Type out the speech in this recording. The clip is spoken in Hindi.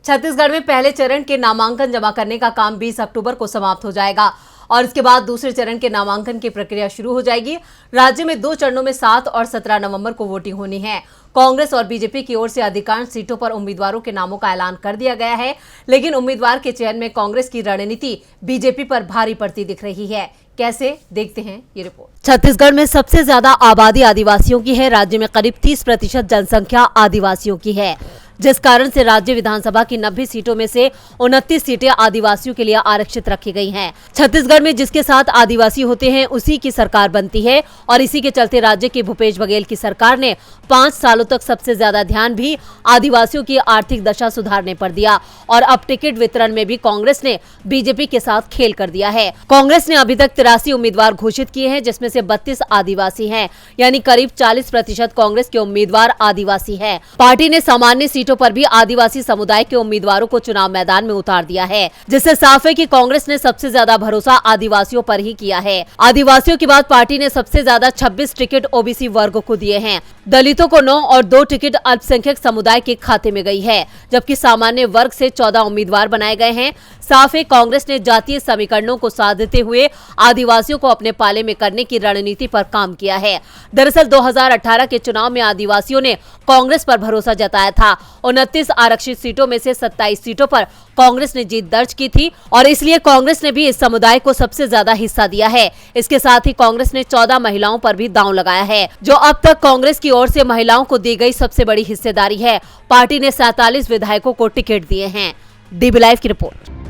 छत्तीसगढ़ में पहले चरण के नामांकन जमा करने का काम 20 अक्टूबर को समाप्त हो जाएगा और इसके बाद दूसरे चरण के नामांकन की प्रक्रिया शुरू हो जाएगी। राज्य में 2 चरणों में 7 और 17 नवंबर को वोटिंग होनी है। कांग्रेस और बीजेपी की ओर से अधिकांश सीटों पर उम्मीदवारों के नामों का ऐलान कर दिया गया है, लेकिन उम्मीदवार के चयन में कांग्रेस की रणनीति बीजेपी पर भारी पड़ती दिख रही है। कैसे, देखते हैं ये रिपोर्ट। छत्तीसगढ़ में सबसे ज्यादा आबादी आदिवासियों की है। राज्य में करीब 30% जनसंख्या आदिवासियों की है, जिस कारण से राज्य विधानसभा की 90 सीटों में से 29 सीटें आदिवासियों के लिए आरक्षित रखी गई हैं। छत्तीसगढ़ में जिसके साथ आदिवासी होते हैं उसी की सरकार बनती है और इसी के चलते राज्य की भूपेश बघेल की सरकार ने 5 सालों तक सबसे ज्यादा ध्यान भी आदिवासियों की आर्थिक दशा सुधारने पर दिया और अब टिकट वितरण में भी कांग्रेस ने बीजेपी के साथ खेल कर दिया है। कांग्रेस ने अभी तक 83 उम्मीदवार घोषित किए हैं, जिसमें से 32 आदिवासी हैं, यानी करीब 40% कांग्रेस के उम्मीदवार आदिवासी हैं। पार्टी ने सामान्य सीटों पर भी आदिवासी समुदाय के उम्मीदवारों को चुनाव मैदान में उतार दिया है, जिससे साफ है कि कांग्रेस ने सबसे ज्यादा भरोसा आदिवासियों पर ही किया है। आदिवासियों के बाद पार्टी ने सबसे ज्यादा 26 टिकट ओबीसी वर्ग को दिए हैं। दलितों को 9 और 2 टिकट अल्पसंख्यक समुदाय के खाते में गई है, जबकि सामान्य वर्ग से 14 उम्मीदवार बनाए गए हैं। साफ है कांग्रेस ने जातीय समीकरणों को साधते हुए आदिवासियों को अपने पाले में करने की रणनीति पर काम किया है। दरअसल 2018 के चुनाव में आदिवासियों ने कांग्रेस पर भरोसा जताया था। 29 आरक्षित सीटों में से 27 सीटों पर कांग्रेस ने जीत दर्ज की थी और इसलिए कांग्रेस ने भी इस समुदाय को सबसे ज्यादा हिस्सा दिया है। इसके साथ ही कांग्रेस ने 14 महिलाओं पर भी दांव लगाया है, जो अब तक कांग्रेस की ओर से महिलाओं को दी गई सबसे बड़ी हिस्सेदारी है। पार्टी ने 47 विधायकों को टिकट दिए हैं। डीबी लाइव की रिपोर्ट।